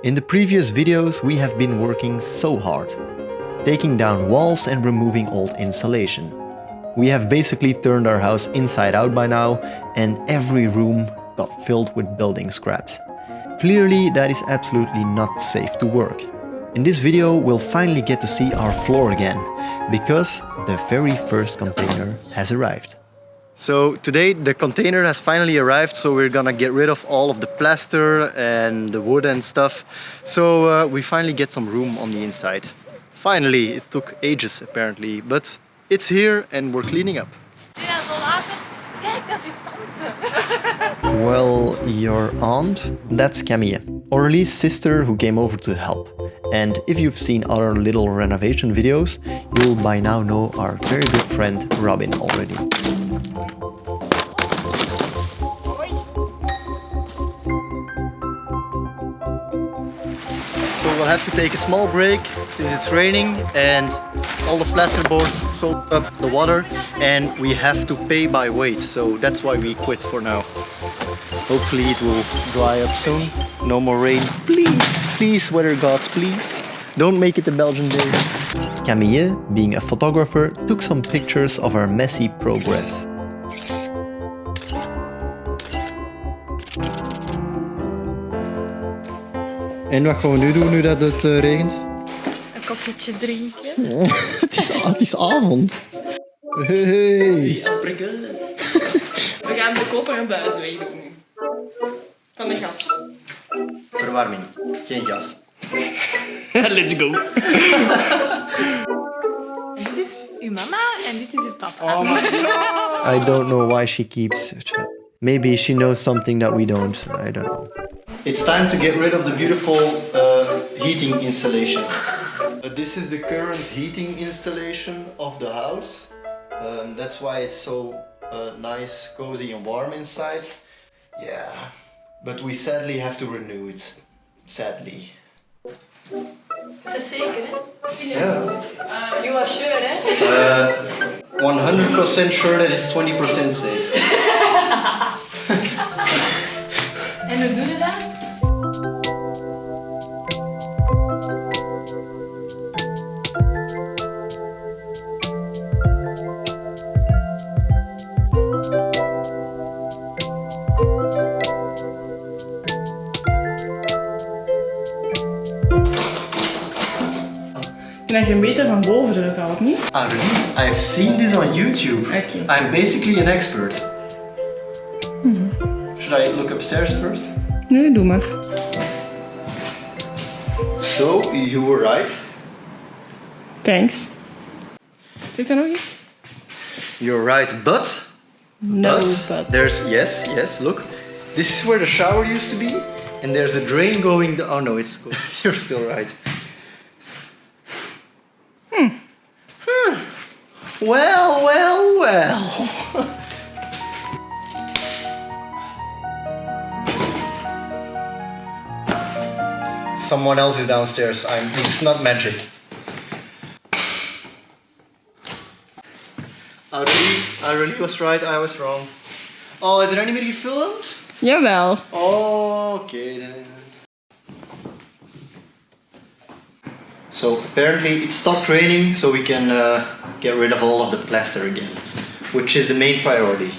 In the previous videos we have been working so hard, taking down walls and removing old insulation. We have basically turned our house inside out by now, and every room got filled with building scraps. Clearly that is absolutely not safe to work. In this video we'll finally get to see our floor again, because the very first container has arrived. So today the container has finally arrived, so we're gonna get rid of all of the plaster and the wood and stuff. So we finally get some room on the inside. Finally, it took ages apparently, but it's here and we're cleaning up. Well, your aunt? That's Camille, Aurélie's sister who came over to help. And if you've seen other little renovation videos, you'll by now know our very good friend Robin already. So we'll have to take a small break since it's raining and all the plasterboards soak up the water and we have to pay by weight, so that's why we quit for now. Hopefully it will dry up soon. No more rain. Please, please, weather gods, please. Don't make it a Belgian day. Camille, being a photographer, took some pictures of our messy progress. En wat gaan we nu doen nu dat het regent? Een koffietje drinken. Het is avond. Hey. We gaan de koperen buis wegdoen. Van de gas. Verwarming, geen gas. Let's go. Dit is uw mama en dit is uw papa. Oh my God. I don't know why she keeps... Maybe she knows something that we don't. I don't know. It's time to get rid of the beautiful heating installation. This is the current heating installation of the house. That's why it's so nice, cozy and warm inside. Yeah, but we sadly have to renew it. Sadly. Is dat zeker, hè? Yeah. You are sure, hè? 100% sure that it's 20% safe. En hoe doe je dat? Ik denk dat je hem beter van boven eruit haalt, niet? Aurélie, I have seen this on YouTube. Okay. I'm basically an expert. Should I look upstairs first? Nee, doe maar. So, you were right. Thanks. Zeg dat nog eens? You're right, but... No, but... There's... Yes, look. This is where the shower used to be. And there's a drain going... Oh no, it's... You're still right. Well. Someone else is downstairs. It's not magic. Aurélie was right, I was wrong. Oh, did anybody filmed? Jawel. Oh, okay then. So apparently it stopped raining, so we can get rid of all of the plaster again, which is the main priority.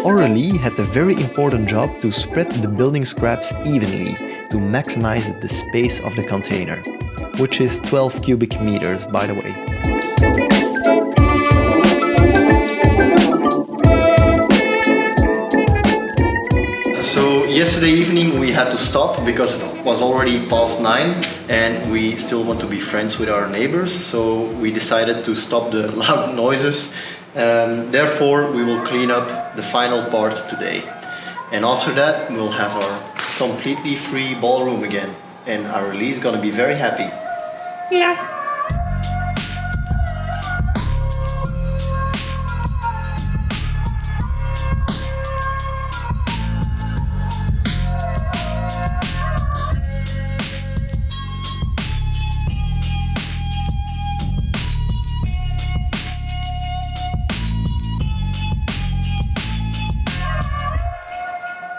Aurélie had the very important job to spread the building scraps evenly to maximize the space of the container, which is 12 cubic meters, by the way. So yesterday evening we had to stop because it was already past 9 and we still want to be friends with our neighbors, so we decided to stop the loud noises. Therefore we will clean up the final part today, and after that we'll have our completely free ballroom again, and Aurélie is gonna be very happy. Ja.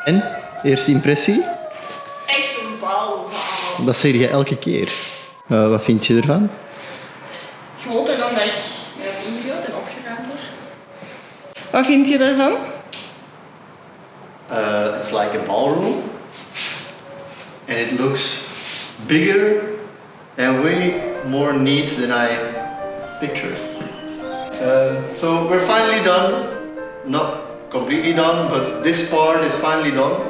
En? Eerste impressie? Echt een balzaal. Dat zeg je elke keer. Wat vind je ervan? Groter dan dat ik me heb ingebeeld en opgeruimder. Wat vind je ervan? It's like a ballroom. And it looks bigger and way more neat than I pictured. So we're finally done. Not completely done, but this part is finally done.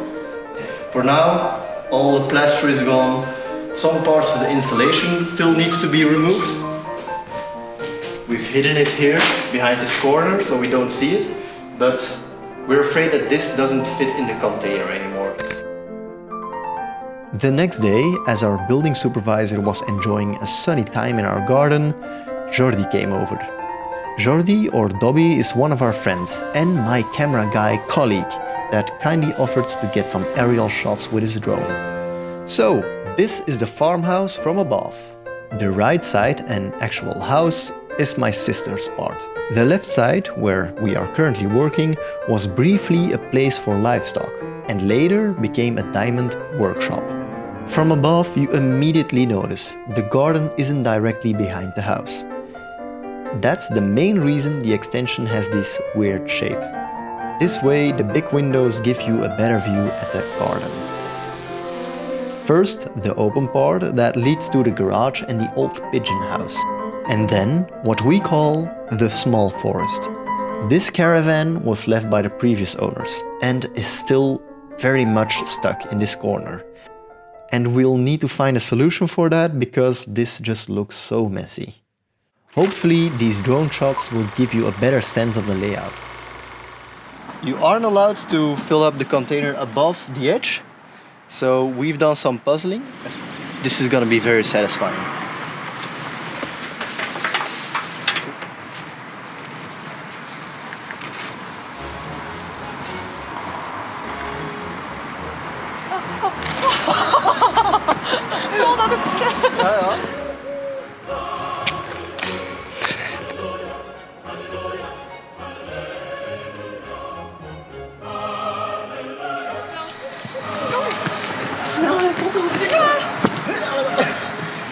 For now, all the plaster is gone. Some parts of the insulation still needs to be removed. We've hidden it here behind this corner so we don't see it, but we're afraid that this doesn't fit in the container anymore. The next day, as our building supervisor was enjoying a sunny time in our garden, Jordi came over. Jordi, or Dobby, is one of our friends and my camera guy colleague that kindly offered to get some aerial shots with his drone. So, this is the farmhouse from above. The right side, an actual house, is my sister's part. The left side, where we are currently working, was briefly a place for livestock and later became a diamond workshop. From above, you immediately notice the garden isn't directly behind the house. That's the main reason the extension has this weird shape. This way, the big windows give you a better view at the garden. First, the open part that leads to the garage and the old pigeon house. And then, what we call the small forest. This caravan was left by the previous owners and is still very much stuck in this corner. And we'll need to find a solution for that because this just looks so messy. Hopefully, these drone shots will give you a better sense of the layout. You aren't allowed to fill up the container above the edge, so we've done some puzzling. This is gonna be very satisfying. Oh, dat doet het. Ja, ja.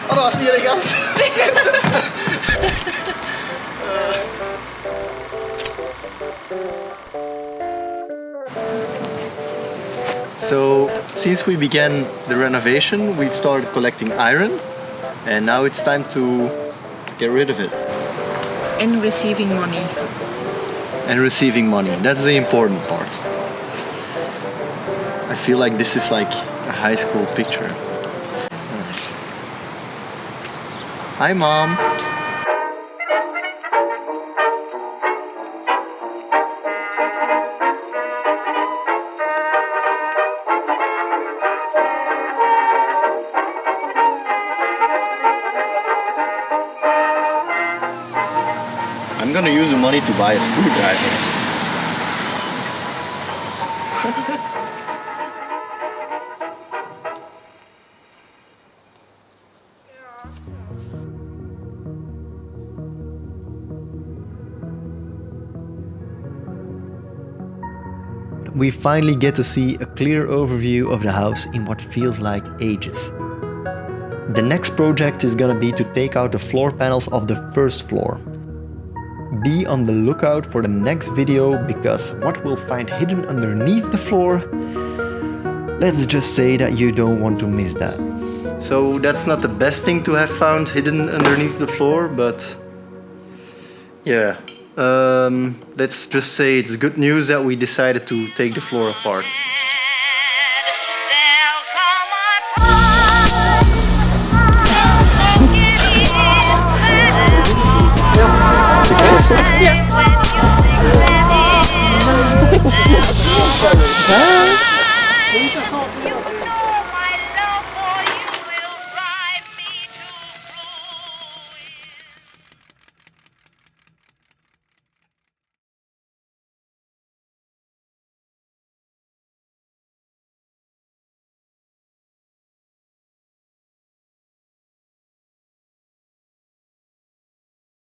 Oh, dat was niet elegant. So, since we began the renovation, we've started collecting iron, and now it's time to get rid of it. And receiving money. And receiving money, that's the important part. I feel like this is like a high school picture. Hi, Mom. I'm gonna use the money to buy a screwdriver. We finally get to see a clear overview of the house in what feels like ages. The next project is gonna be to take out the floor panels of the first floor. Be on the lookout for the next video because what we'll find hidden underneath the floor, let's just say that you don't want to miss that. So that's not the best thing to have found hidden underneath the floor, but yeah. Let's just say it's good news that we decided to take the floor apart.